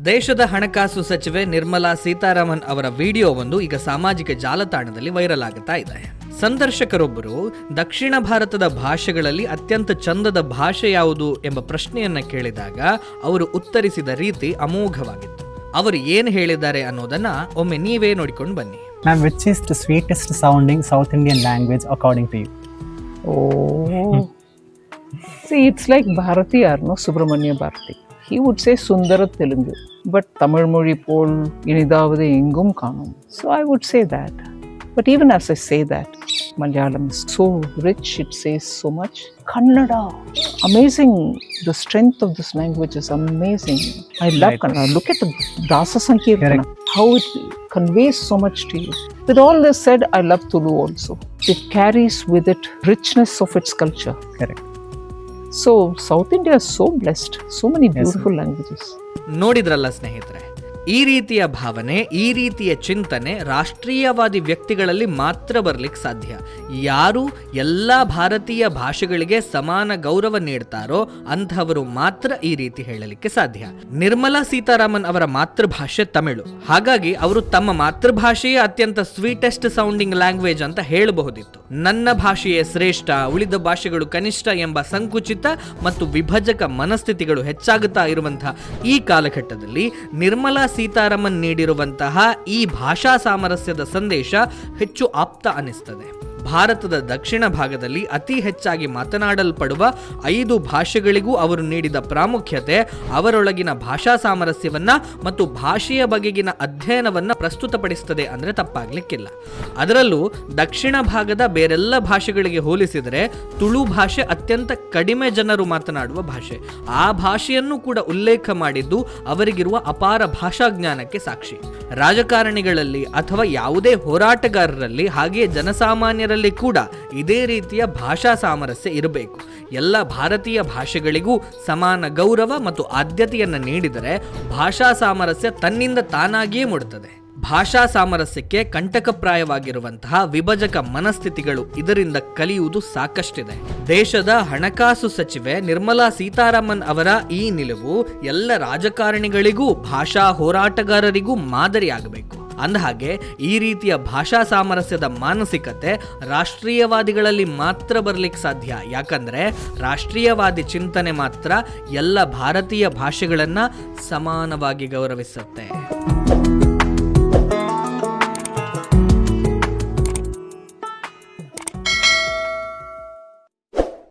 ದೇಶದ ಹಣಕಾಸು ಸಚಿವೆ ನಿರ್ಮಲಾ ಸೀತಾರಾಮನ್ ಅವರ ವಿಡಿಯೋವೊಂದು ಈಗ ಸಾಮಾಜಿಕ ಜಾಲತಾಣದಲ್ಲಿ ವೈರಲ್ ಆಗುತ್ತಾ ಇದೆ. ಸಂದರ್ಶಕರೊಬ್ಬರು ದಕ್ಷಿಣ ಭಾರತದ ಭಾಷೆಗಳಲ್ಲಿ ಅತ್ಯಂತ ಚಂದದ ಭಾಷೆ ಯಾವುದು ಎಂಬ ಪ್ರಶ್ನೆಯನ್ನ ಕೇಳಿದಾಗ ಅವರು ಉತ್ತರಿಸಿದ ರೀತಿ ಅಮೋಘವಾಗಿತ್ತು. ಅವರು ಏನು ಹೇಳಿದ್ದಾರೆ ಅನ್ನೋದನ್ನ ಒಮ್ಮೆ ನೀವೇ ನೋಡಿಕೊಂಡು ಬನ್ನಿ. Ma'am, which is the sweetest sounding South Indian language according to you? Oh, see, it's like Bharati or no Subramanya Bharati. He would say Sundara Telugu, but Tamil Mozhi pol inidavade engum kanum. So I would say that. But even as I say that, Malayalam is so rich, it says so much. Kannada, amazing. The strength of this language is amazing. I love Kannada. Look at the Dasa Sankirtana, how it conveys so much to you. With all this said, I love Tulu also. It carries with it richness of its culture. Correct. So South India is so blessed. So many beautiful languages. ನೋಡಿದ್ರಲ್ಲ ಸ್ನೇಹಿತರೆ, ಈ ರೀತಿಯ ಭಾವನೆ, ಈ ರೀತಿಯ ಚಿಂತನೆ ರಾಷ್ಟ್ರೀಯವಾದಿ ವ್ಯಕ್ತಿಗಳಲ್ಲಿ ಮಾತ್ರ ಬರ್ಲಿಕ್ಕೆ ಸಾಧ್ಯ. ಯಾರು ಎಲ್ಲ ಭಾರತೀಯ ಭಾಷೆಗಳಿಗೆ ಸಮಾನ ಗೌರವ ನೀಡ್ತಾರೋ ಅಂಥವರು ಮಾತ್ರ ಈ ರೀತಿ ಹೇಳಲಿಕ್ಕೆ ಸಾಧ್ಯ. ನಿರ್ಮಲಾ ಸೀತಾರಾಮನ್ ಅವರ ಮಾತೃಭಾಷೆ ತಮಿಳು. ಹಾಗಾಗಿ ಅವರು ತಮ್ಮ ಮಾತೃಭಾಷೆಯೇ ಅತ್ಯಂತ ಸ್ವೀಟೆಸ್ಟ್ ಸೌಂಡಿಂಗ್ ಲ್ಯಾಂಗ್ವೇಜ್ ಅಂತ ಹೇಳಬಹುದಿತ್ತು. ನನ್ನ ಭಾಷೆಯೇ ಶ್ರೇಷ್ಠ, ಉಳಿದ ಭಾಷೆಗಳು ಕನಿಷ್ಠ ಎಂಬ ಸಂಕುಚಿತ ಮತ್ತು ವಿಭಜಕ ಮನಸ್ಥಿತಿಗಳು ಹೆಚ್ಚಾಗುತ್ತಾ ಇರುವಂತಹ ಈ ಕಾಲಘಟ್ಟದಲ್ಲಿ ನಿರ್ಮಲಾ ಸೀತಾರಾಮನ್ ನೀಡಿರುವಂತಹ ಈ ಭಾಷಾ ಸಾಮರಸ್ಯದ ಸಂದೇಶ ಹೆಚ್ಚು ಆಪ್ತ ಅನಿಸ್ತದೆ. ಭಾರತದ ದಕ್ಷಿಣ ಭಾಗದಲ್ಲಿ ಅತಿ ಹೆಚ್ಚಾಗಿ ಮಾತನಾಡಲ್ಪಡುವ 5 ಭಾಷೆಗಳಿಗೂ ಅವರು ನೀಡಿದ ಪ್ರಾಮುಖ್ಯತೆ ಅವರೊಳಗಿನ ಭಾಷಾ ಸಾಮರಸ್ಯವನ್ನ ಮತ್ತು ಭಾಷೆಯ ಬಗೆಗಿನ ಅಧ್ಯಯನವನ್ನ ಪ್ರಸ್ತುತಪಡಿಸುತ್ತದೆ ಅಂದ್ರೆ ತಪ್ಪಾಗ್ಲಿಕ್ಕಿಲ್ಲ. ಅದರಲ್ಲೂ ದಕ್ಷಿಣ ಭಾಗದ ಬೇರೆಲ್ಲ ಭಾಷೆಗಳಿಗೆ ಹೋಲಿಸಿದರೆ ತುಳು ಭಾಷೆ ಅತ್ಯಂತ ಕಡಿಮೆ ಜನರು ಮಾತನಾಡುವ ಭಾಷೆ. ಆ ಭಾಷೆಯನ್ನು ಕೂಡ ಉಲ್ಲೇಖ ಮಾಡಿದ್ದು ಅವರಿಗಿರುವ ಅಪಾರ ಭಾಷಾ ಜ್ಞಾನಕ್ಕೆ ಸಾಕ್ಷಿ. ರಾಜಕಾರಣಿಗಳಲ್ಲಿ ಅಥವಾ ಯಾವುದೇ ಹೋರಾಟಗಾರರಲ್ಲಿ ಹಾಗೆಯೇ ಜನಸಾಮಾನ್ಯರಲ್ಲಿ ಕೂಡ ಇದೇ ರೀತಿಯ ಭಾಷಾ ಸಾಮರಸ್ಯ ಇರಬೇಕು. ಎಲ್ಲ ಭಾರತೀಯ ಭಾಷೆಗಳಿಗೂ ಸಮಾನ ಗೌರವ ಮತ್ತು ಆದ್ಯತೆಯನ್ನು ನೀಡಿದರೆ ಭಾಷಾ ಸಾಮರಸ್ಯ ತನ್ನಿಂದ ತಾನಾಗಿಯೇ ಮೂಡುತ್ತದೆ. ಭಾಷಾ ಸಾಮರಸ್ಯಕ್ಕೆ ಕಂಟಕಪ್ರಾಯವಾಗಿರುವಂತಹ ವಿಭಜಕ ಮನಸ್ಥಿತಿಗಳು ಇದರಿಂದ ಕಲಿಯುವುದು ಸಾಕಷ್ಟಿದೆ. ದೇಶದ ಹಣಕಾಸು ಸಚಿವೆ ನಿರ್ಮಲಾ ಸೀತಾರಾಮನ್ ಅವರ ಈ ನಿಲುವು ಎಲ್ಲ ರಾಜಕಾರಣಿಗಳಿಗೂ ಭಾಷಾ ಹೋರಾಟಗಾರರಿಗೂ ಮಾದರಿಯಾಗಬೇಕು. ಅಂದಹಾಗೆ ಈ ರೀತಿಯ ಭಾಷಾ ಸಾಮರಸ್ಯದ ಮಾನಸಿಕತೆ ರಾಷ್ಟ್ರೀಯವಾದಿಗಳಲ್ಲಿ ಮಾತ್ರ ಬರಲಿಕ್ಕೆ ಸಾಧ್ಯ. ಯಾಕಂದ್ರೆ ರಾಷ್ಟ್ರೀಯವಾದಿ ಚಿಂತನೆ ಮಾತ್ರ ಎಲ್ಲ ಭಾರತೀಯ ಭಾಷೆಗಳನ್ನ ಸಮಾನವಾಗಿ ಗೌರವಿಸುತ್ತೆ.